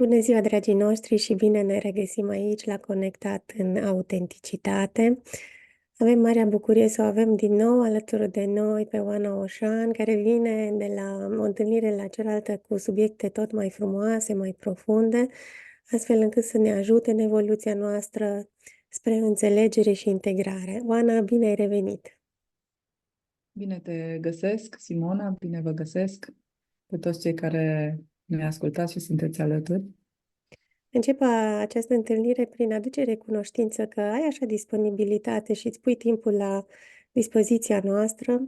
Bună ziua, dragii noștri, și bine ne regăsim aici la Conectat în Autenticitate. Avem marea bucurie să o avem din nou alături de noi pe Oana Oșan, care vine de la o întâlnire la cealaltă cu subiecte tot mai frumoase, mai profunde, astfel încât să ne ajute în evoluția noastră spre înțelegere și integrare. Oana, bine ai revenit! Bine te găsesc, Simona, bine vă găsesc pe toți cei care ne ascultați și sunteți alături. Încep această întâlnire prin a aduce recunoștință că ai așa disponibilitate și îți pui timpul la dispoziția noastră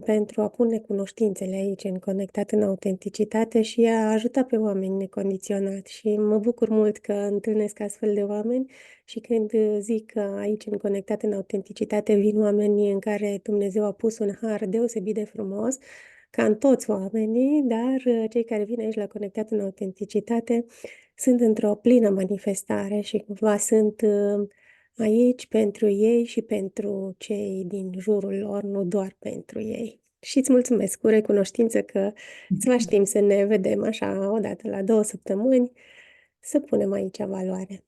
pentru a pune cunoștințele aici în Conectat în Autenticitate și a ajuta pe oameni necondiționat. Și mă bucur mult că întâlnesc astfel de oameni și când zic că aici în Conectat în Autenticitate vin oamenii în care Dumnezeu a pus un har deosebit de frumos, ca în toți oamenii, dar cei care vin aici la Conectat în Autenticitate sunt într-o plină manifestare și cumva sunt aici pentru ei și pentru cei din jurul lor, nu doar pentru ei. Și îți mulțumesc cu recunoștință că îți faci timp să ne vedem așa o dată la 2 săptămâni, să punem aici valoare.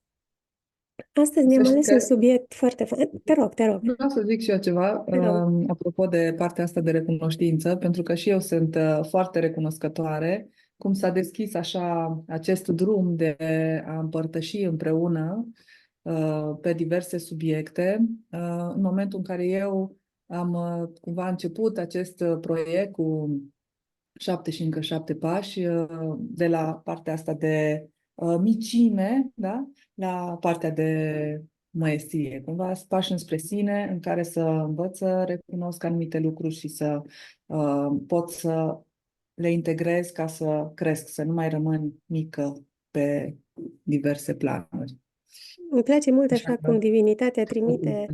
Astăzi Să ne-am știi ales un că subiect foarte fain. Te rog, te rog, vreau să zic și eu ceva, te rog. apropo de partea asta de recunoștință, pentru că și eu sunt foarte recunoscătoare cum s-a deschis așa acest drum de a împărtăși împreună pe diverse subiecte, în momentul în care eu am cumva început acest proiect cu 7 și încă 7 pași, de la partea asta de micime, da? La partea de măestrie. Cumva pași înspre sine în care să învăț să recunosc anumite lucruri și să pot să le integrez ca să cresc, să nu mai rămân mică pe diverse planuri. Îmi place mult Așa așa că, cum divinitatea trimite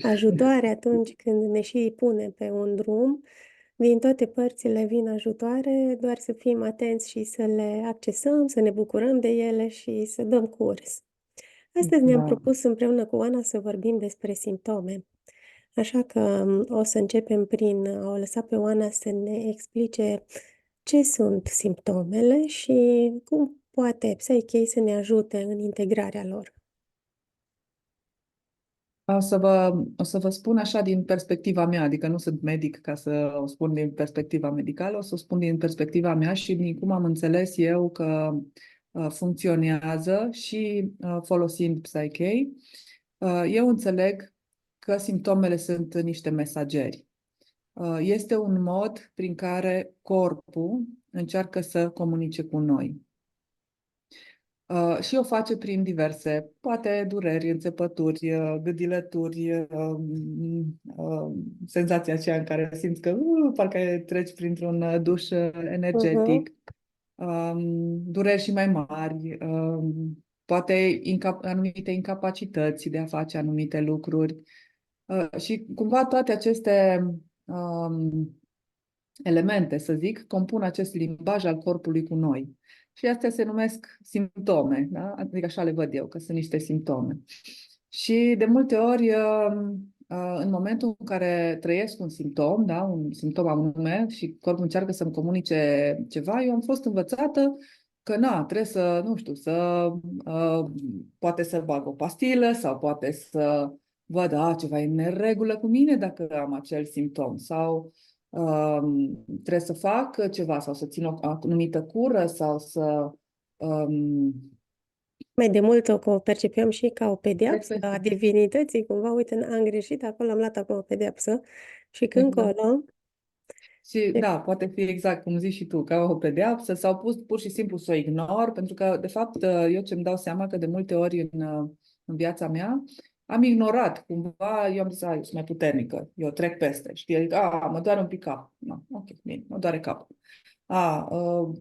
ajutoare atunci când ne și pune pe un drum. Din toate părțile vin ajutoare, doar să fim atenți și să le accesăm, să ne bucurăm de ele și să dăm curs. Astăzi ne-am da. propus împreună cu Ana să vorbim despre simptome. Așa că o să începem prin a o lăsa pe Oana să ne explice ce sunt simptomele și cum poate Psyche să ne ajute în integrarea lor. O să vă spun așa din perspectiva mea, adică nu sunt medic ca să o spun din perspectiva medicală, o să o spun din perspectiva mea și din cum am înțeles eu că funcționează și folosind Psyche. Eu înțeleg că simptomele sunt niște mesageri. Este un mod prin care corpul încearcă să comunice cu noi. Și o face prin diverse, poate dureri, înțepături, gâdilături, senzația aceea în care simți că parcă treci printr-un duș Mhm. energetic, dureri și mai mari, poate anumite incapacități de a face anumite lucruri. Și cumva toate aceste elemente, să zic, compun acest limbaj al corpului cu noi. Și astea se numesc simptome, da? Adică așa le văd eu, că sunt niște simptome. Și de multe ori, în momentul în care trăiesc un simptom, da? Un simptom anume și corpul încearcă să-mi comunice ceva, eu am fost învățată că, na, trebuie să, nu știu, uh, poate să bag o pastilă sau poate să văd, ceva e în neregulă cu mine dacă am acel simptom sau trebuie să fac ceva sau să țin o anumită cură sau să um, Mai de mult o percepem și ca o trec pedeapsă a peste. divinității, cumva, uite, am greșit, acolo am luat acum o pedeapsă și când Exact. colo, Și e- da, poate fi exact cum zici și tu, ca o pedeapsă sau pur și simplu să o ignor, pentru că, de fapt, eu ce-mi dau seama că de multe ori în viața mea am ignorat, cumva, eu am zis, eu sunt mai puternică, eu trec peste, știi, adică, mă doare un pic cap, no, ok, bine, mă doare capul,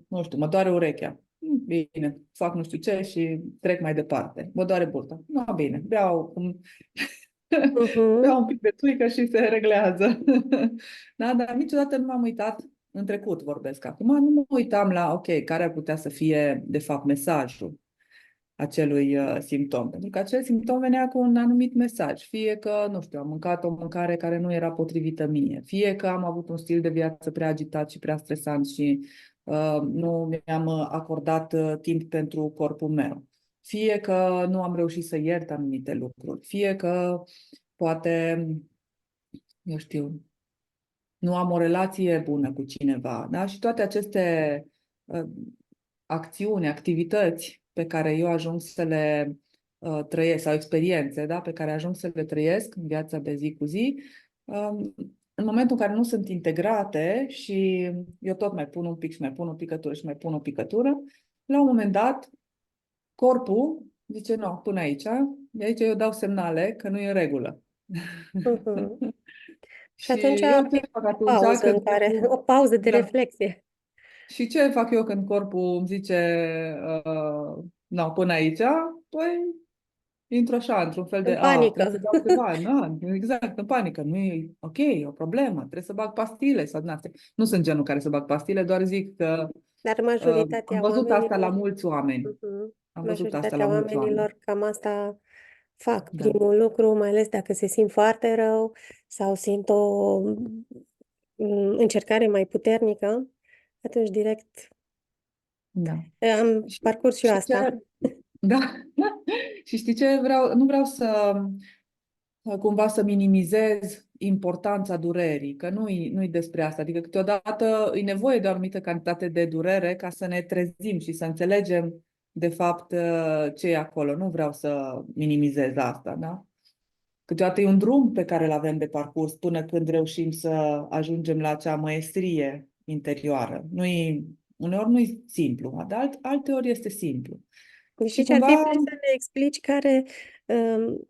nu știu, mă doare urechea, bine, fac nu știu ce și trec mai departe, mă doare burta, no, bine, Mhm. beau un pic de țuică și se reglează. Da, dar niciodată nu m-am uitat, în trecut vorbesc acum, nu mă uitam la, ok, care ar putea să fie, de fapt, mesajul. acelui simptom. Pentru că acel simptom venea cu un anumit mesaj. Fie că, nu știu, am mâncat o mâncare care nu era potrivită mie, fie că am avut un stil de viață prea agitat și prea stresant și nu mi-am acordat timp pentru corpul meu, fie că nu am reușit să iert anumite lucruri, fie că poate, eu știu, nu am o relație bună cu cineva, da? Și toate aceste uh, acțiuni, activități pe care eu ajung să le trăiesc, sau experiențe, da? Pe care ajung să le trăiesc în viața de zi cu zi, în momentul în care nu sunt integrate și eu tot mai pun un pic și mai pun o picătură și mai pun o picătură, la un moment dat, corpul zice, nu, până aici, de aici eu dau semnale că nu e în regulă. Mhm. Și atunci Și eu ce e fac o atunci pauză în când care, corpul... o pauză de Da. reflexie. Și ce fac eu când corpul îmi zice nu, până aici? Păi intru așa, într-un fel de În trebuie panică. să dau ceva, exact, în panică, nu e ok, e o problemă, trebuie să bag pastile sau din astea. Nu sunt genul care să bag pastile, doar zic că Dar am majoritatea văzut asta la oamenilor, mulți oameni. mhm, Am văzut asta la majoritatea mulți oameni. oamenilor cam asta fac. Da, Primul lucru, mai ales dacă se simt foarte rău sau simt o încercare mai puternică, atunci direct da. am Și, parcurs și eu și asta. ce, da. Și știi ce vreau? Nu vreau să cumva să minimizez importanța durerii, că nu-i despre asta. Adică câteodată e nevoie de o anumită cantitate de durere ca să ne trezim și să înțelegem de fapt ce e acolo. Nu vreau să minimizez asta, da? Câteodată e un drum pe care îl avem de parcurs până când reușim să ajungem la acea măestrie interioară. Uneori nu-i simplu, dar alteori este simplu. Și Știi ce ar fi cumva, bine să ne explici care,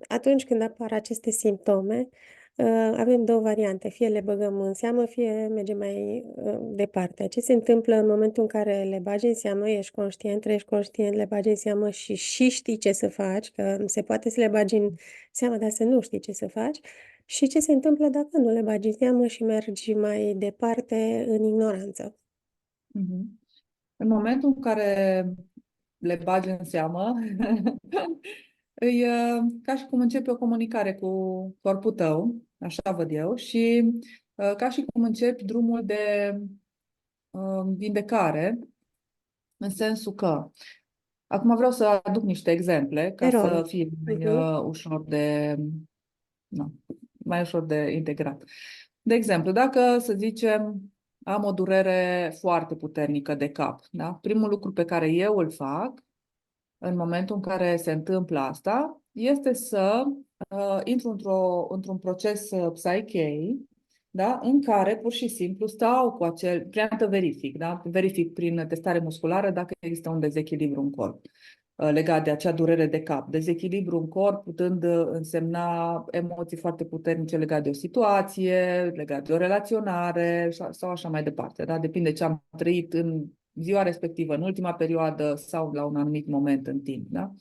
atunci când apar aceste simptome, avem două variante. Fie le băgăm în seamă, fie mergem mai departe. Ce se întâmplă în momentul în care le bagi în seamă, ești conștient, le bagi în seamă și știi ce să faci, că se poate să le bagi în seamă, dar să nu știi ce să faci. Și ce se întâmplă dacă nu le bagi în seamă și mergi mai departe în ignoranță. mhm, în momentul în care le bagi în seamă, e ca și cum începi o comunicare cu corpul tău, așa văd eu, și ca și cum începi drumul de vindecare, în sensul că, acum vreau să aduc niște exemple Te ca să rog. fie mai Mhm. ușor de, nu, mai ușor de integrat. De exemplu, dacă, să zicem, am o durere foarte puternică de cap, da? Primul lucru pe care eu îl fac în momentul în care se întâmplă asta, este să intru într-un proces psyche, da? În care pur și simplu stau cu acel, preantă verific, da? Verific prin testare musculară dacă există un dezechilibru în corp legat de acea durere de cap. Dezechilibru în corp putând însemna emoții foarte puternice legate de o situație, legate de o relaționare sau așa mai departe. Da? Depinde ce am trăit în ziua respectivă, în ultima perioadă sau la un anumit moment în timp. Da?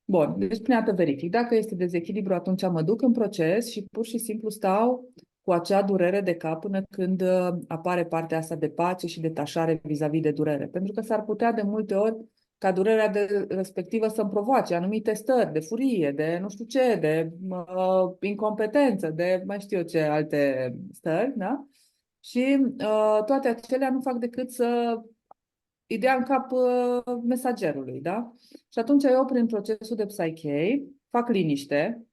Bun, deci prin dată verific. Dacă este dezechilibru, atunci mă duc în proces și pur și simplu stau cu acea durere de cap până când apare partea asta de pace și detașare vis-a-vis de durere. Pentru că s-ar putea de multe ori ca durerea respectivă să-mi provoace anumite stări de furie, de nu știu ce, de incompetență, de mai știu eu ce alte stări, da? Și toate acelea nu fac decât să ideea în cap mesagerului, da? Și atunci eu, prin procesul de psyche, fac liniște,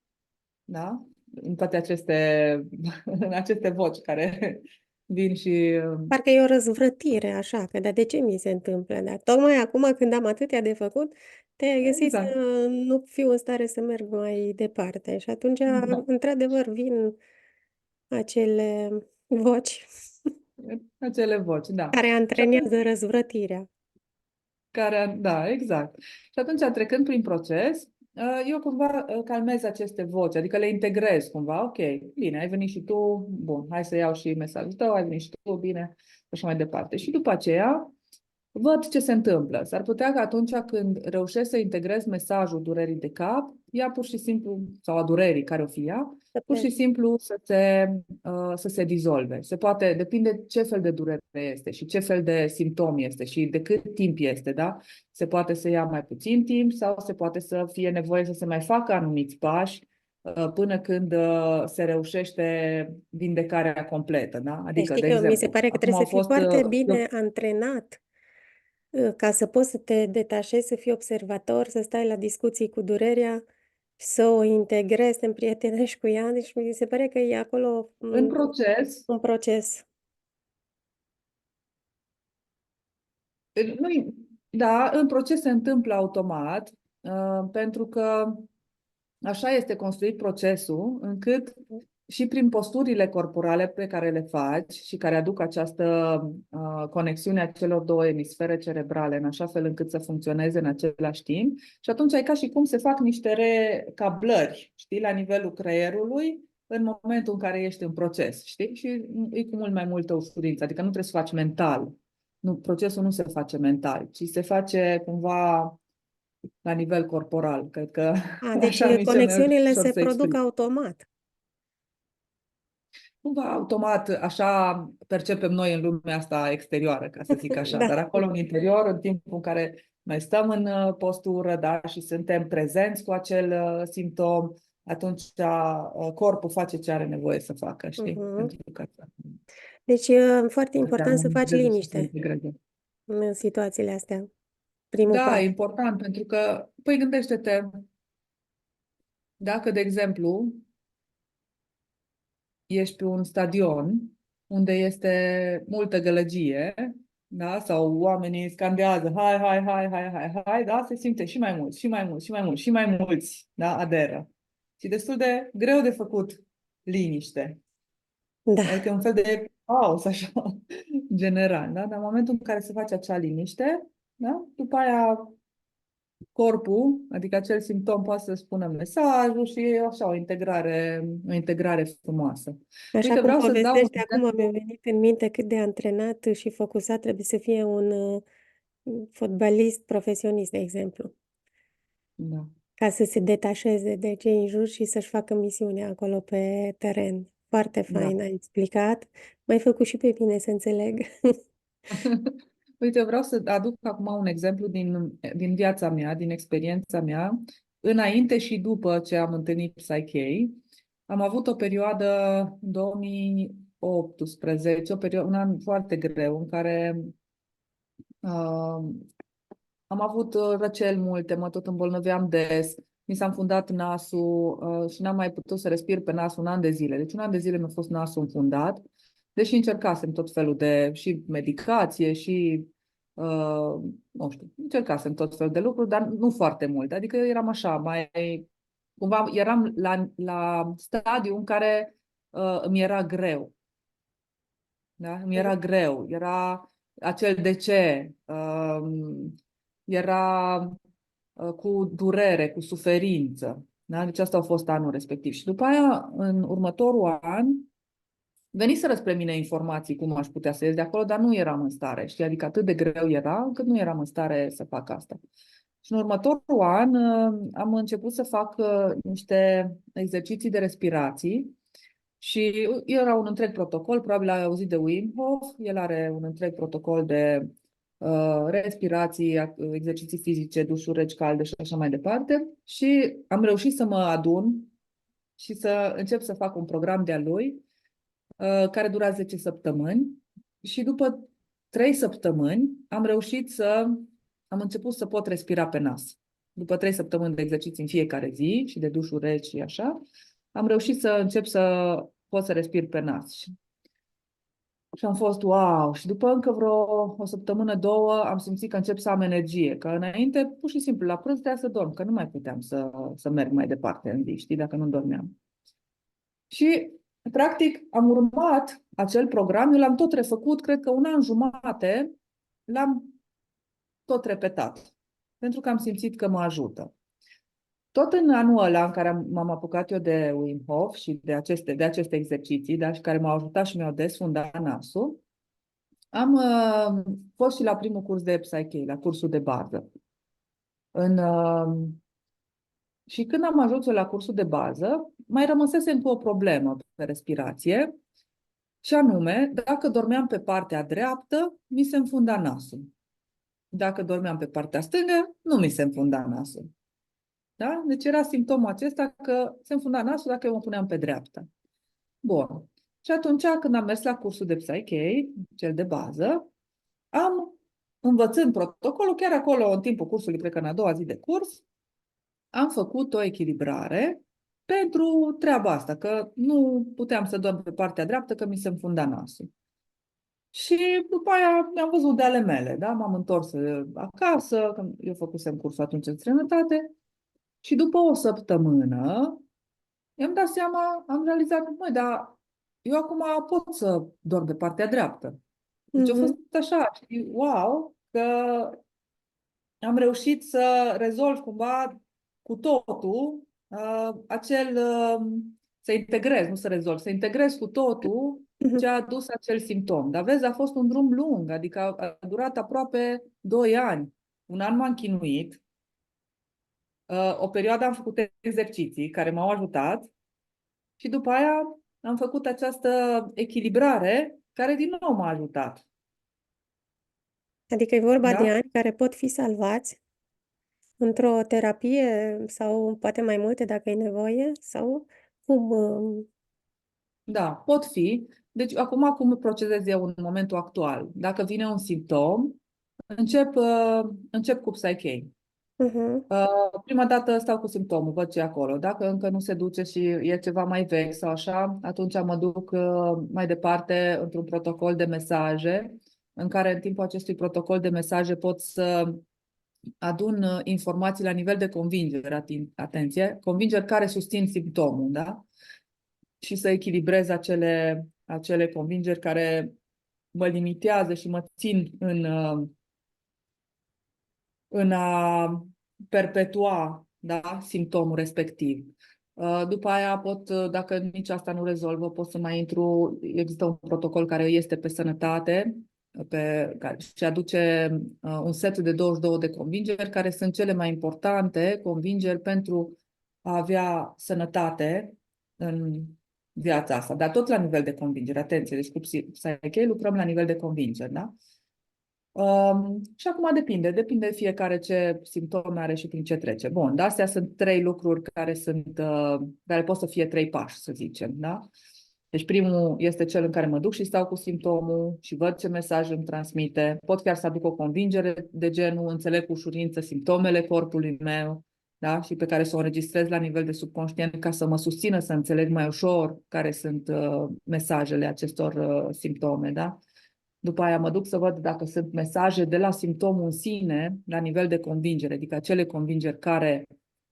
da? În toate aceste, în aceste voci care vin și... Parcă e o răzvrătire, așa, că dar de ce mi se întâmplă? Dar tocmai acum, când am atâtea de făcut, te-ai găsit să Exact, nu fiu în stare să merg mai departe. Și atunci, da. într-adevăr, vin acele voci Acele voci, da. care Și atunci, antrenează răzvrătirea. da, exact. Și atunci, trecând prin proces, eu cumva calmez aceste voci, adică le integrez cumva. Ok, bine, ai venit și tu, bun, hai să iau și mesajul tău, ai venit și tu, bine, și așa mai departe. Și după aceea, văd ce se întâmplă. S-ar putea că atunci când reușesc să integrez mesajul durerii de cap, ea pur și simplu, sau a durerii care o fie ea, Să pur și plece. simplu să se dizolve. Se poate, depinde ce fel de durere este și ce fel de simptom este și de cât timp este, da? Se poate să ia mai puțin timp sau se poate să fie nevoie să se mai facă anumiți pași până când se reușește vindecarea completă, da? Deci Adică, știi de că mi se exemplu, pare că acum trebuie au să fii fost foarte bine antrenat ca să poți să te detașezi, să fii observator, să stai la discuții cu durerea, să o integrezi, să te împrietenești cu ea. Deci mi se pare că e acolo în proces. un proces. Nu, da, în proces se întâmplă automat, pentru că așa este construit procesul, încât și prin posturile corporale pe care le faci și care aduc această conexiune a celor două emisfere cerebrale în așa fel încât să funcționeze în același timp. Și atunci e ca și cum se fac niște recablări, știi, la nivelul creierului în momentul în care ești în proces, știi? Și e cu mult mai multă ușurință, adică nu trebuie să faci mental. Nu, procesul nu se face mental, ci se face cumva la nivel corporal. Cred că Deci așa mi e cel mai conexiunile ușor se să produc explic. automat. Cumva automat, așa percepem noi în lumea asta exterioară, ca să zic așa. Da. Dar acolo în interior, în timpul în care noi stăm în postură, da, și suntem prezenți cu acel simptom, atunci corpul face ce are nevoie să facă, știi? Mhm. Pentru că Deci e foarte să se important să faci armonizeze și să se liniște integreze. în situațiile astea. Primul Da, pas. e important pentru că, păi gândește-te, dacă, de exemplu, ești pe un stadion unde este multă gălăgie, da? Sau oamenii scandează, hai, hai, hai, hai, hai, hai, da? Se simte și mai mulți, și mai mulți, și mai mulți, și mai mulți, da? Aderă. Și destul de greu de făcut liniște. Da. Adică e un fel de caos, așa, general, da? Dar în momentul în care se face acea liniște, da? După aia corpul, adică acel simptom poate să spună mesajul și e așa o integrare frumoasă. Așa Uite, cum vreau să dau un povestește, acum mi-a exemplu. venit în minte cât de antrenat și focusat trebuie să fie un fotbalist profesionist, de exemplu, Da. ca să se detașeze de cei în jur și să-și facă misiunea acolo pe teren. Foarte Da. fain ai explicat. M-ai făcut și pe mine să înțeleg. Uite, vreau să aduc acum un exemplu din viața mea, din experiența mea, înainte și după ce am întâlnit Psyche. Am avut o perioadă 2018, un an foarte greu, în care uh, am avut răceli multe, mă tot îmbolnăveam des, mi s-a înfundat nasul și n-am mai putut să respir pe nas un an de zile. Deci un an de zile mi-a fost nasul înfundat, deși încercasem tot felul de și medicație și nu știu, încercasem tot felul de lucruri, dar nu foarte mult. Adică eram așa, mai cumva eram la stadiu în care îmi era greu. Da? Îmi era greu, era acel de ce, era cu durere, cu suferință. Da? Deci asta a fost anul respectiv. Și după aia, în următorul an, veniseră spre mine informații cum aș putea să ies de acolo, dar nu eram în stare. Știi? Adică atât de greu era, încât nu eram în stare să fac asta. Și în următorul an am început să fac niște exerciții de respirații și era un întreg protocol, probabil ai auzit de Wim Hof, el are un întreg protocol de respirații, exerciții fizice, dușuri reci calde și așa mai departe. Și am reușit să mă adun și să încep să fac un program de-a lui, care dura 10 săptămâni. Și după 3 săptămâni am început să pot respira pe nas. După 3 săptămâni de exerciții în fiecare zi și de dușuri reci și așa, am reușit să încep să pot să respir pe nas. Și am fost wow! Și după încă vreo o săptămână, două, am simțit că încep să am energie. Că înainte, pur și simplu, la prânz trebuia să dorm, că nu mai puteam să merg mai departe în zi, știi, dacă nu dormeam. Și, practic, am urmat acel program, eu l-am tot refăcut, cred că un an jumate l-am tot repetat, pentru că am simțit că mă ajută. Tot în anul ăla în care m-am apucat eu de Wim Hof și de aceste exerciții, da, și care m-au ajutat și mi-au desfundat nasul, Am fost și la primul curs de Psyche, la cursul de bază. În, și când am ajuns eu la cursul de bază, mai rămăsesem cu o problemă pe respirație, și anume, dacă dormeam pe partea dreaptă, mi se înfunda nasul. Dacă dormeam pe partea stângă, nu mi se înfunda nasul. Da? Deci era simptomul acesta că se înfunda nasul dacă eu mă puneam pe dreapta. Bun. Și atunci, când am mers la cursul de Psyche, cel de bază, învățând protocolul, chiar acolo, în timpul cursului, cred că în a doua zi de curs, am făcut o echilibrare pentru treaba asta, că nu puteam să dorm pe partea dreaptă, că mi se înfunda nasul. Și după aia mi-am văzut de ale mele, da? M-am întors acasă, că eu făcusem cursul atunci în străinătate, și după o săptămână i-am dat seama, am realizat, măi, dar eu acum pot să dorm pe partea dreaptă. Deci a fost Mhm, așa, știi, wow, că am reușit să rezolv cumva cu totul să integrez, nu să rezolv, să integrez cu totul ce mhm. a adus acel simptom. Dar vezi, a fost un drum lung, adică a durat aproape 2 ani. Un an m-am chinuit, o perioadă am făcut exerciții care m-au ajutat și după aia am făcut această echilibrare care din nou m-a ajutat. Adică e vorba de Da? ani care pot fi salvați într-o terapie sau poate mai multe dacă e nevoie sau cum... Da, pot fi. Deci, acum, cum procedez eu în momentul actual? Dacă vine un simptom, încep cu Psyche. Mhm, Prima dată stau cu simptomul, văd ce e acolo. Dacă încă nu se duce și e ceva mai vechi sau așa, atunci mă duc mai departe într-un protocol de mesaje, în care în timpul acestui protocol de mesaje pot să adun informații la nivel de convingere, atenție, convingeri care susțin simptomul, da? Și să echilibrez acele convingeri care mă limitează și mă țin în a perpetua, da, simptomul respectiv. După aia dacă nici asta nu rezolvă, pot să mai intru, există un protocol care este pe sănătate, care și aduce un set de 22 de convingeri, care sunt cele mai importante convingeri pentru a avea sănătate în viața asta. Dar tot la nivel de convingere, atenție, deci cu Psyche lucrăm la nivel de convingeri, da? Și acum depinde fiecare ce simptome are și prin ce trece. Bun, dar astea sunt 3 lucruri care pot să fie 3 pași, să zicem, da? Deci primul este cel în care mă duc și stau cu simptomul și văd ce mesaj îmi transmite. Pot chiar să aduc o convingere de genul, înțeleg cu ușurință simptomele corpului meu, da? Și pe care să o înregistrez la nivel de subconștient ca să mă susțină să înțeleg mai ușor care sunt mesajele acestor simptome, da? După aia mă duc să văd dacă sunt mesaje de la simptomul în sine, la nivel de convingere, adică acele convingeri care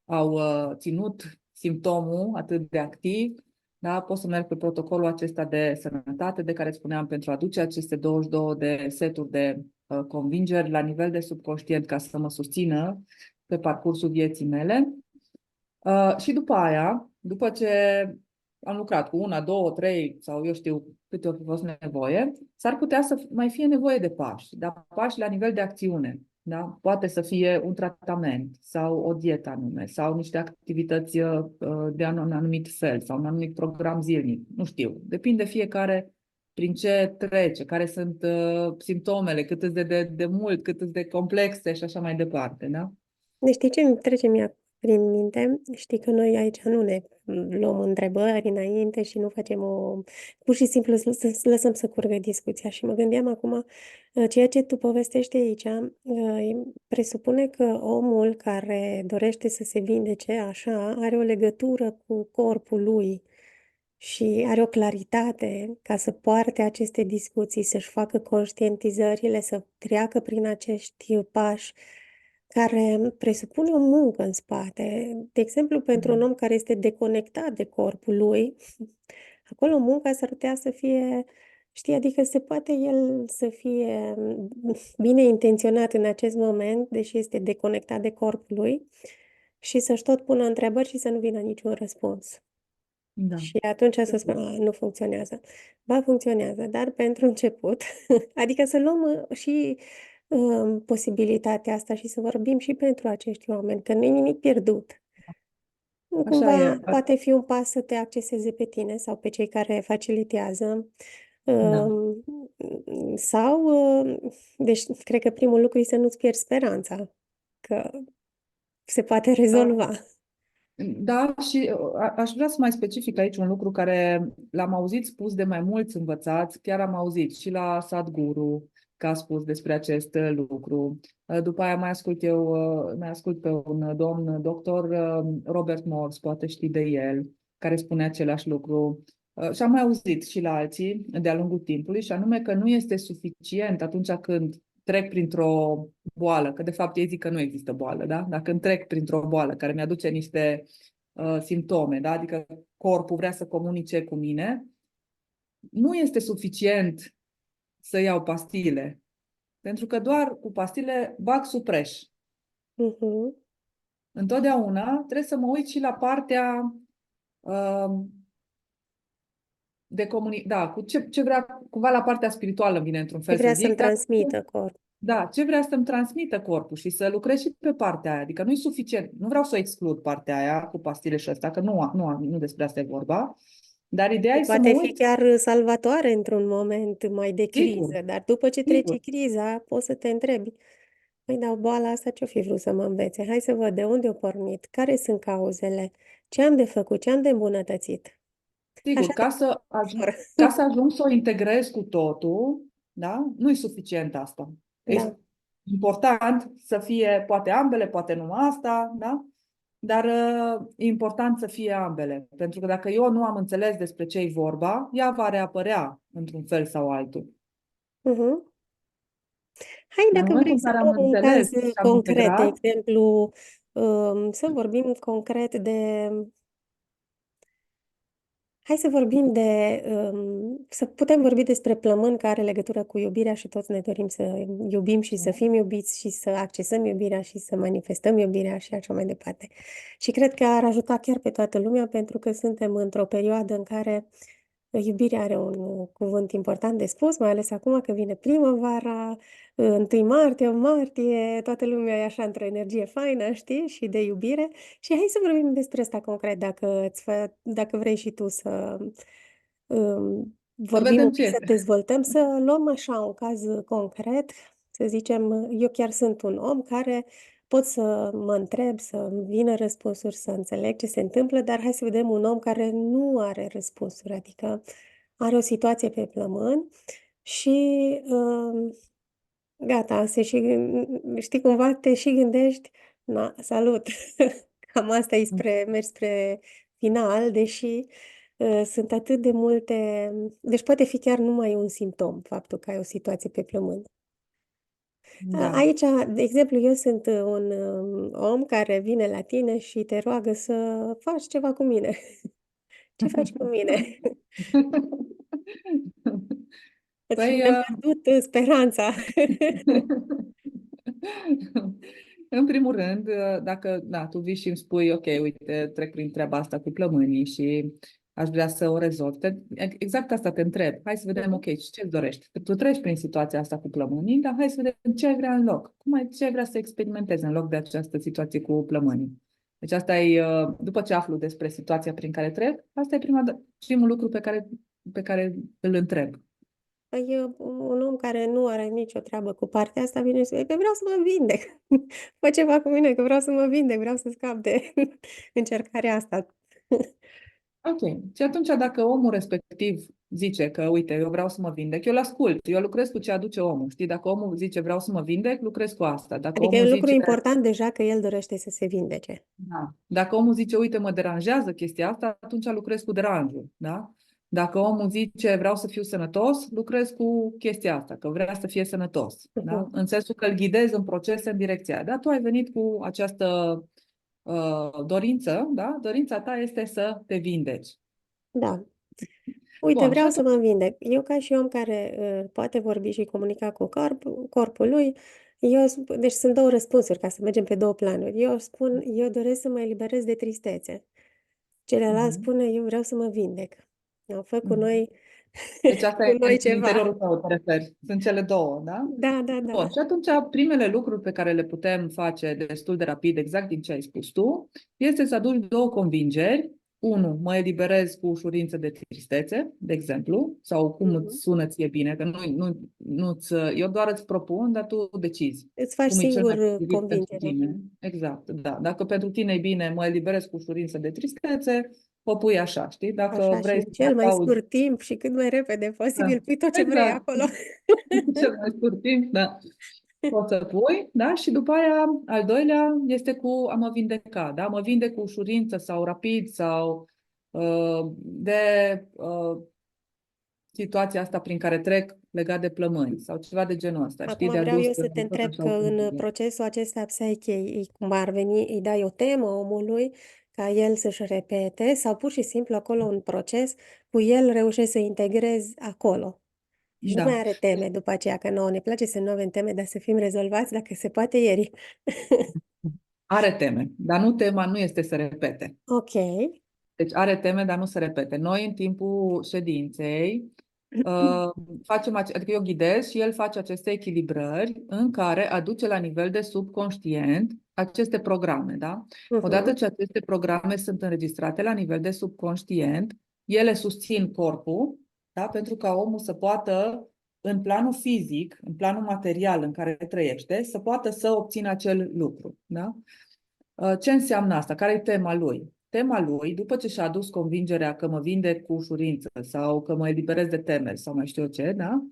au ținut simptomul atât de activ. Da? Pot să merg pe protocolul acesta de sănătate de care spuneam pentru a aduce aceste 22 de seturi de convingeri la nivel de subconștient ca să mă susțină pe parcursul vieții mele. Și după aia, după ce am lucrat cu una, două, trei sau eu știu câte ori a fost nevoie, s-ar putea să mai fie nevoie de pași, dar pași la nivel de acțiune. Da? Poate să fie un tratament sau o dietă anume sau niște activități de un anumit fel sau un anumit program zilnic. Nu știu. Depinde fiecare prin ce trece, care sunt simptomele, cât de mult, cât de complexe și așa mai departe. Da? Deci știi ce îmi trece mie prin minte? Știi că noi aici nu ne luăm întrebări înainte și nu facem o... Pur și simplu să lăsăm să curgă discuția. Și mă gândeam acum, ceea ce tu povestești aici, presupune că omul care dorește să se vindece așa are o legătură cu corpul lui și are o claritate ca să poarte aceste discuții, să-și facă conștientizările, să treacă prin acești pași care presupune o muncă în spate. De exemplu, pentru un Da. om care este deconectat de corpul lui, acolo munca s-ar putea să fie, știi, adică se poate el să fie bine intenționat în acest moment, deși este deconectat de corpul lui, și să-și tot pună întrebări și să nu vină niciun răspuns. Da. Și atunci să spunem, nu funcționează. Ba, funcționează, dar pentru început, adică să luăm și posibilitatea asta și să vorbim și pentru acești oameni, că nu e nimic pierdut. Așa e. Cumva poate fi un pas să te acceseze pe tine sau pe cei care facilitează. Da. um, Sau, deci, cred că primul lucru e să nu-ți pierzi speranța, că se poate rezolva. Da, și aș vrea să mai specific aici un lucru care l-am auzit spus de mai mulți învățați, chiar am auzit și la Sadhguru că a spus despre acest lucru. După aia mai ascult pe un domn doctor, Robert Morse, poate știi de el, care spune același lucru. Și am mai auzit și la alții de-a lungul timpului, și anume că nu este suficient atunci când trec printr-o boală, că de fapt ei zic că nu există boală, da? Dacă când trec printr-o boală care mi-aduce niște simptome, da? Adică corpul vrea să comunice cu mine, nu este suficient să iau pastile, pentru că doar cu pastile bag supreș. Mhm. Întotdeauna trebuie să mă uit și la partea uh, de da, cu ce vrea, cumva la partea spirituală vine într-un Ce fel să vrea să-mi zic, dar transmită corp. da, ce vrea să-mi transmită corpul și să lucrez și pe partea aia. Adică nu e suficient. Nu vreau să exclud partea aia cu pastile și ăsta, că nu despre asta e vorba. Dar ideea Și e să mă poate fi uit, chiar salvatoare într-un moment mai de sigur, criză, dar după ce trece sigur, criza, poți să te întrebi, păi, dar boala asta ce-o fi vrut să mă învețe? Hai să văd de unde a pornit, care sunt cauzele, ce am de făcut, ce am de îmbunătățit. Așa sigur, de ușor. ca să ajung să o integrez cu totul, da? Nu e suficient asta. Da. E important să fie poate ambele, poate numai asta, da? Dar e important să fie ambele, pentru că dacă eu nu am înțeles despre ce e vorba, ea va reapărea într-un fel sau altul. Mhm. Hai, Dar în dacă vrei momentul în să care am luăm un caz înțeles și am concret, de integrat, exemplu, să vorbim concret de. Hai să vorbim de, să putem vorbi despre plămân care are legătură cu iubirea și toți ne dorim să iubim și să fim iubiți și să accesăm iubirea și să manifestăm iubirea și așa mai departe. Și cred că ar ajuta chiar pe toată lumea pentru că suntem într-o perioadă în care iubirea are un cuvânt important de spus, mai ales acum că vine primăvara, 1 martie, toată lumea e așa într-o energie faină, știi, și de iubire. Și hai să vorbim despre asta concret, dacă vrei și tu să să vorbim un vedem pic, ce să este. dezvoltăm, să luăm așa un caz concret, să zicem, eu chiar sunt un om care pot să mă întreb, să vină răspunsuri, să înțeleg ce se întâmplă, dar hai să vedem un om care nu are răspunsuri, adică are o situație pe plămân și gata, știi, cumva te și gândești, na, salut, cam asta e mergi spre final, deși sunt atât de multe, deci poate fi chiar numai un simptom, faptul că ai o situație pe plămân. Da. Aici, de exemplu, eu sunt un om care vine la tine și te roagă să faci ceva cu mine. Ce faci cu mine? Și Păi, mi-am pierdut speranța. în primul rând, dacă da, tu vii și îmi spui, ok, uite, trec prin treaba asta cu plămânii și aș vrea să o rezolv. Exact asta te întreb. Hai să vedem, ok, ce-ți dorești? Tu treci prin situația asta cu plămânii, dar hai să vedem ce ai vrea în loc. Ce ai vrea să experimentezi în loc de această situație cu plămânii? Deci asta e, după ce aflu despre situația prin care trec, asta e primul lucru pe care îl întreb. Păi un om care nu are nicio treabă cu partea asta vine și spune, "Păi vreau să mă vindec. Fă ceva cu mine, că vreau să mă vindec, vreau să scap de încercarea asta." Ok. Și atunci dacă omul respectiv zice că, uite, eu vreau să mă vindec, eu îl ascult, eu lucrez cu ce aduce omul. Știi, dacă omul zice vreau să mă vindec, lucrez cu asta. Dacă Adică e omul un lucru zice, important deja că el dorește să se vindece. da. Dacă omul zice, uite, mă deranjează chestia asta, atunci lucrez cu deranjul, da? Dacă omul zice vreau să fiu sănătos, lucrez cu chestia asta, că vrea să fie sănătos, da? Mhm. În sensul că îl ghidez în proces în direcția aia. Dar tu ai venit cu această dorință, da? Dorința ta este să te vindeci. Da. Uite, Bun, și vreau să atunci mă vindec. Eu, ca și om care poate vorbi și comunica cu corpul lui, deci sunt două răspunsuri ca să mergem pe două planuri. Eu spun, eu doresc să mă eliberez de tristețe. Celălalt Mhm. spune, eu vreau să mă vindec. Fă cu Mhm. noi, Deci asta cu e noi în ceva. interiorul tău, te referi. Sunt cele două, da? Da, da, Bun. da. Și atunci, primele lucruri pe care le putem face destul de rapid, exact din ce ai spus tu, este să aduci două convingeri. Unu, mă eliberez cu ușurință de tristețe, de exemplu, sau cum îți Mhm. sună ție bine, că eu doar îți propun, dar tu decizi Îți faci cum e cel singur mai potrivit pentru convingerea. tine. Exact, da. Dacă pentru tine e bine, mă eliberez cu ușurință de tristețe, o pui așa, știi? Dacă Așa, și vrei în să cel mai auzi, scurt timp și cât mai repede posibil, da. pui tot ce vrei Exact. acolo. Cel mai scurt timp, da. Poți să pui, da? Și după aia, al doilea este cu a mă vindeca, da? Mă vindec cu ușurință sau rapid sau de situația asta prin care trec legat de plămâni sau ceva de genul ăsta, știi? Acum De vreau adus eu să te tot întreb așa că o în convingere. procesul acesta psyche, cum ar veni, îi dai o temă omului ca el să-și repete sau pur și simplu acolo un proces cu el reușește să integrezi acolo. Și nu mai Da. are teme după aceea, că nouă ne place să nu avem teme, dar să fim rezolvați dacă se poate ieri. Are teme, dar nu tema nu este să repete. Ok. Deci are teme, dar nu se repete. Noi, în timpul ședinței, adică eu ghidez și el face aceste echilibrări în care aduce la nivel de subconștient aceste programe, da? Odată Mhm. ce aceste programe sunt înregistrate la nivel de subconștient, ele susțin corpul, da? Pentru ca omul să poată, în planul fizic, în planul material în care trăiește, să poată să obțină acel lucru, da? Ce înseamnă asta? Care e tema lui? Tema lui, după ce și-a adus convingerea că mă vindec cu ușurință sau că mă eliberez de temeri sau mai știu eu ce, da?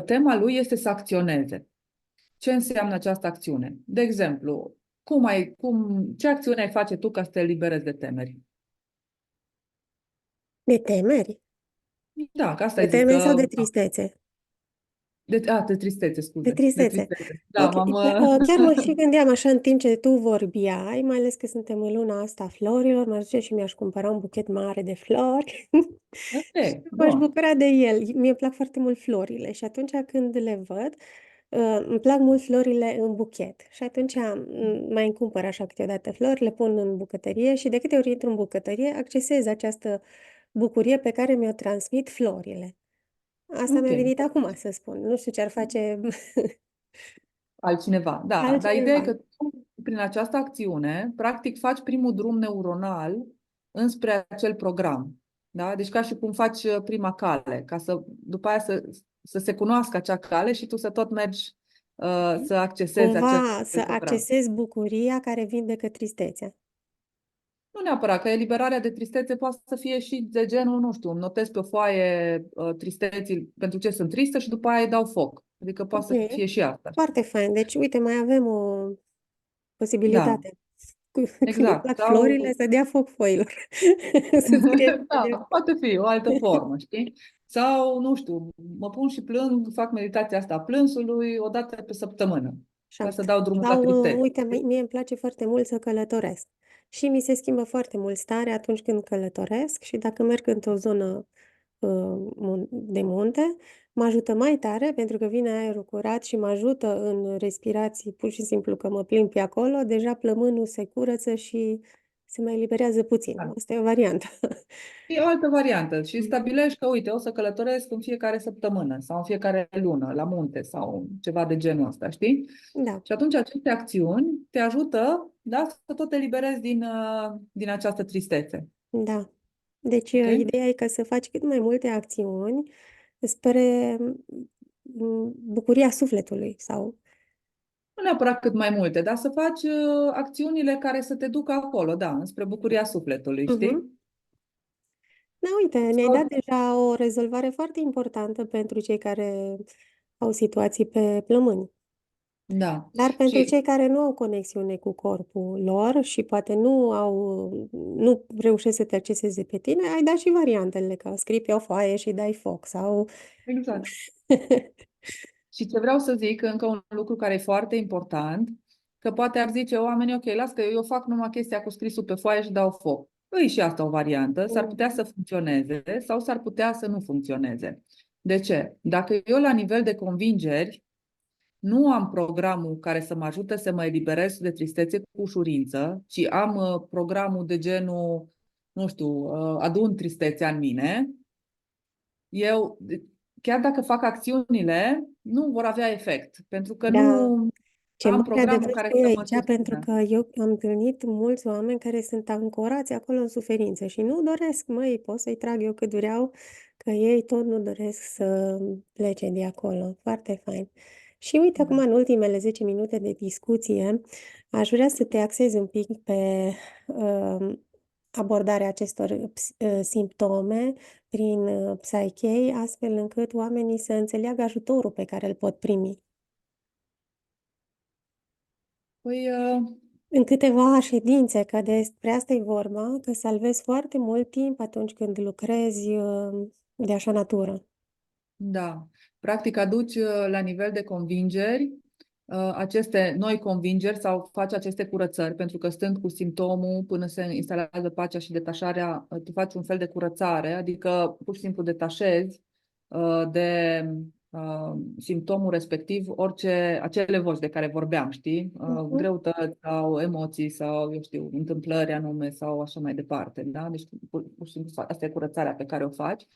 Tema lui este să acționeze. Ce înseamnă această acțiune? De exemplu, ce acțiune ai face tu ca să te eliberezi de temeri? De temeri? Da, ca asta De ai zis temeri sau de că... tristețe? De tristețe, De scuze. De tristețe. tristețe. Da, Ok, m-am... chiar mă și gândeam așa în timp ce tu vorbeai, mai ales că suntem în luna asta a florilor, mă duce și mi-aș cumpăra un buchet mare de flori și Ok, m-aș bun. bucura de el. Mie plac foarte mult florile și atunci când le văd, îmi plac mult florile în buchet. Și atunci mai îmi cumpăr așa câteodată flori, le pun în bucătărie și de câte ori intru în bucătărie, accesez această bucurie pe care mi-o transmit florile. Asta mi-a Ok. venit acum să spun. Nu știu ce ar face Altcineva. Da, dar ideea e altcineva. că tu, prin această acțiune, practic faci primul drum neuronal înspre acel program. Da? Deci ca și cum faci prima cale, ca să după aia să se cunoască acea cale și tu să tot mergi să accesezi acel Cumva să program. accesezi bucuria care vindecă tristețea. Nu neapărat, că eliberarea de tristețe poate să fie și de genul, nu știu, îmi notez pe o foaie tristeții pentru ce sunt tristă și după aia îi dau foc. Adică poate să Ok, fie și asta. foarte fain. Deci, uite, mai avem o Da, posibilitate. Când îi exact. plac florile, Sau să dea foc foilor. Să scrie să da, dea foc. poate fi o altă formă, știi? Sau, nu știu, mă pun și plâng, fac meditația asta a plânsului o dată pe săptămână, ca Așa. să dau drumul la Sau, tristețe. uite, mie îmi place foarte mult să călătoresc. Și mi se schimbă foarte mult starea atunci când călătoresc și dacă merg într-o zonă de munte, mă ajută mai tare pentru că vine aerul curat și mă ajută în respirații, pur și simplu că mă plimb pe acolo, deja plămânul se curăță și se mai eliberează puțin. Da. Asta e o variantă. E o altă variantă și Mhm. stabilești că, uite, o să călătoresc în fiecare săptămână sau în fiecare lună, la munte sau ceva de genul ăsta, știi? Da, Și atunci aceste acțiuni te ajută, da, să tot te eliberezi din această tristețe. da. Deci, Ok? ideea e că să faci cât mai multe acțiuni spre bucuria sufletului sau Nu neapărat cât mai multe, dar să faci acțiunile care să te ducă acolo, da, înspre bucuria sufletului, Mhm. știi? Da, uite, ne-ai dat Sau, deja o rezolvare foarte importantă pentru cei care au situații pe plămâni. da. Dar pentru Și cei care nu au conexiune cu corpul lor și poate nu reușesc să te acceseze pe tine, ai dat și variantele, că scrii pe o foaie și dai foc sau... exact. Și ce vreau să zic, încă un lucru care e foarte important, că poate ar zice oamenii, ok, las că eu fac numai chestia cu scrisul pe foaie și dau foc. Păi și asta o variantă, s-ar putea să funcționeze sau s-ar putea să nu funcționeze. De ce? Dacă eu la nivel de convingeri nu am programul care să mă ajute să mă eliberez de tristețe cu ușurință, ci am programul de genul nu știu, adun tristețea în mine, eu, chiar dacă fac acțiunile, nu vor avea efect, pentru că Da. nu Ce am mare programul adevăr care spui să mă aici, pentru susțină. că eu am întâlnit mulți oameni care sunt ancorați acolo în suferință și nu doresc, măi, pot să-i trag eu cât vreau, că ei tot nu doresc să plece de acolo. Foarte fain. Și uite, acum, Da. în ultimele 10 minute de discuție, aș vrea să te axezi un pic pe abordarea acestor simptome prin Psyche, astfel încât oamenii să înțeleagă ajutorul pe care îl pot primi. Păi, În câteva ședințe, că despre asta e vorba, că salvezi foarte mult timp atunci când lucrezi de așa natură. da, practic aduci la nivel de convingeri aceste noi convingeri sau faci aceste curățări, pentru că stând cu simptomul până se instalează pacea și detașarea, tu faci un fel de curățare, adică pur și simplu detașezi de simptomul respectiv orice, acele voci de care vorbeam, știi? Mhm. Greutăți sau emoții sau, eu știu, întâmplări anume sau așa mai departe, da? Deci pur și simplu asta e curățarea pe care o faci,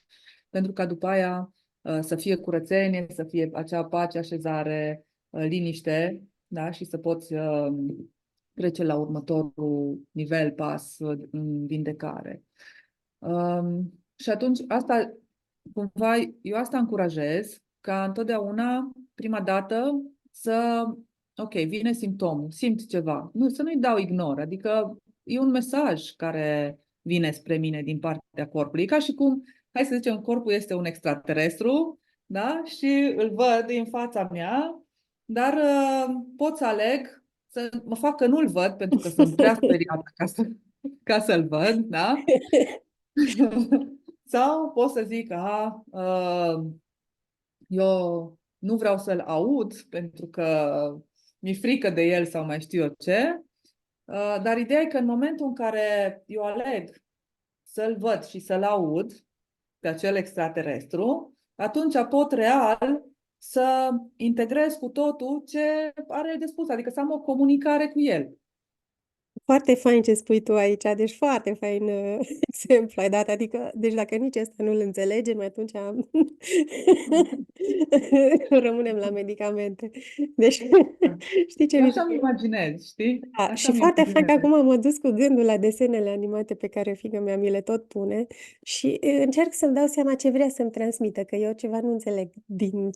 pentru ca după aia să fie curățenie, să fie acea pace, așezare, liniște, da? Și să poți trece la următorul nivel, pas în vindecare. Și atunci, asta, cumva, eu asta încurajez, ca întotdeauna, prima dată, să, ok, vine simptomul, simt ceva, nu, să nu-i dau ignor, adică e un mesaj care vine spre mine din partea corpului. E ca și cum, hai să zicem, corpul este un extraterestru, da? Și îl văd în fața mea, dar pot să aleg să mă fac că nu-l văd pentru că sunt prea speriată ca să-l văd, da? Sau pot să zic, eu nu vreau să-l aud pentru că mi-e frică de el sau mai știu eu ce, dar ideea e că în momentul în care eu aleg să-l văd și să-l aud pe acel extraterestru, atunci pot real să integrez cu totul ce are de spus, adică să am o comunicare cu el. Foarte fain ce spui tu aici, deci foarte fain exemplu ai dat, adică, deci dacă nici asta nu-l înțelegem, atunci rămânem la medicamente. Deci, știi ce Eu mi se așa mi imaginez, știi? Da, Așa și mi foarte fain că imaginez. acum mă dus cu gândul la desenele animate pe care fiica mea mi le tot pune și încerc să-mi dau seama ce vrea să-mi transmită, că eu ceva nu înțeleg din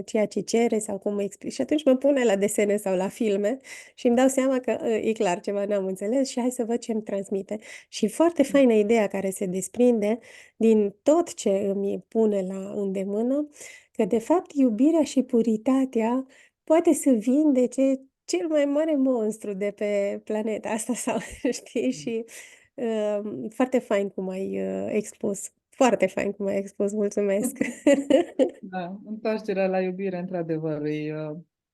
ceea ce cere sau cum mă explic. Și atunci mă pune la desene sau la filme și îmi dau seama că e clar, ceva n-am înțeles și hai să văd ce îmi transmite. Și foarte faină ideea care se desprinde din tot ce îmi pune la îndemână, că de fapt iubirea și puritatea poate să vindece cel mai mare monstru de pe planeta asta sau știi și foarte fain cum ai expus. Foarte fain cum ai expus, mulțumesc. Da, întoarcerea la iubire, într-adevăr, e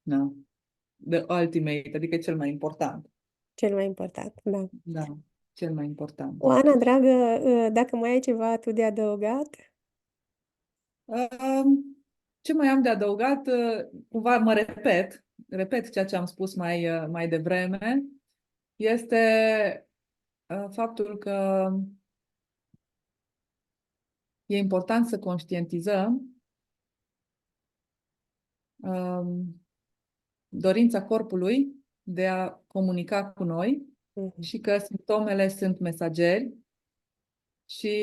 na, the ultimate, adică e cel mai important. Cel mai important, da. Da, cel mai important. Oana, dragă, dacă mai ai ceva tu de adăugat? Uh, Ce mai am de adăugat? Cumva mă repet ceea ce am spus mai devreme, este faptul că e important să conștientizăm um, dorința corpului de a comunica cu noi Mhm. și că simptomele sunt mesageri și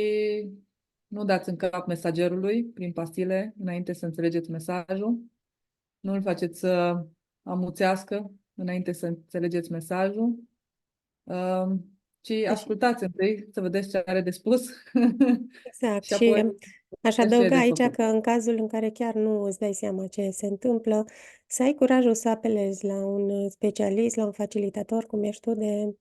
nu dați în cap mesagerului prin pastile înainte să înțelegeți mesajul. Nu îl faceți să amuțească înainte să înțelegeți mesajul, ci Deci, ascultați întâi să vedeți ce are de spus exact. și apoi Și aș vedeți ce e adăuga de aici făcut. că în cazul în care chiar nu îți dai seama ce se întâmplă, să ai curajul să apelezi la un specialist, la un facilitator, cum ești tu, de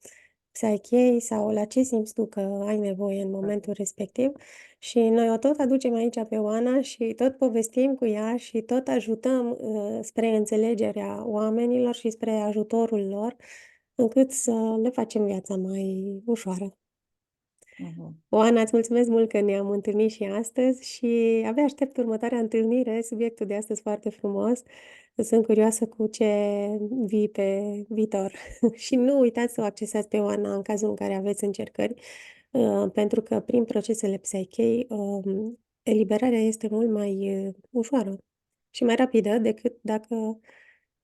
Psyche sau la ce simți tu că ai nevoie în momentul respectiv. Și noi o tot aducem aici pe Oana și tot povestim cu ea și tot ajutăm spre înțelegerea oamenilor și spre ajutorul lor, încât să le facem viața mai ușoară. Aha. Oana, îți mulțumesc mult că ne-am întâlnit și astăzi și abia aștept următoarea întâlnire, subiectul de astăzi foarte frumos. Sunt curioasă cu ce vii pe viitor. Și nu uitați să o accesați pe Oana în cazul în care aveți încercări, pentru că prin procesele Psyche, eliberarea este mult mai ușoară și mai rapidă decât dacă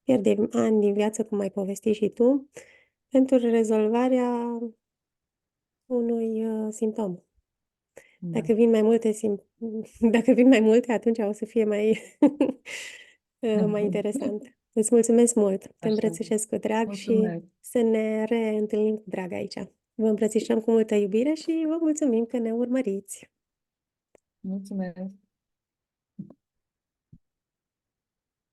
pierdem ani din viață, cum ai povestit și tu, pentru rezolvarea unui simptom. Da, Dacă vin mai multe, dacă vin mai multe, atunci o să fie mai, mai interesant. Îți mulțumesc mult. Te așa. îmbrățișez cu drag și Mulțumesc. să ne reîntâlnim cu drag aici. Vă îmbrățișăm cu multă iubire și vă mulțumim că ne urmăriți. Mulțumesc.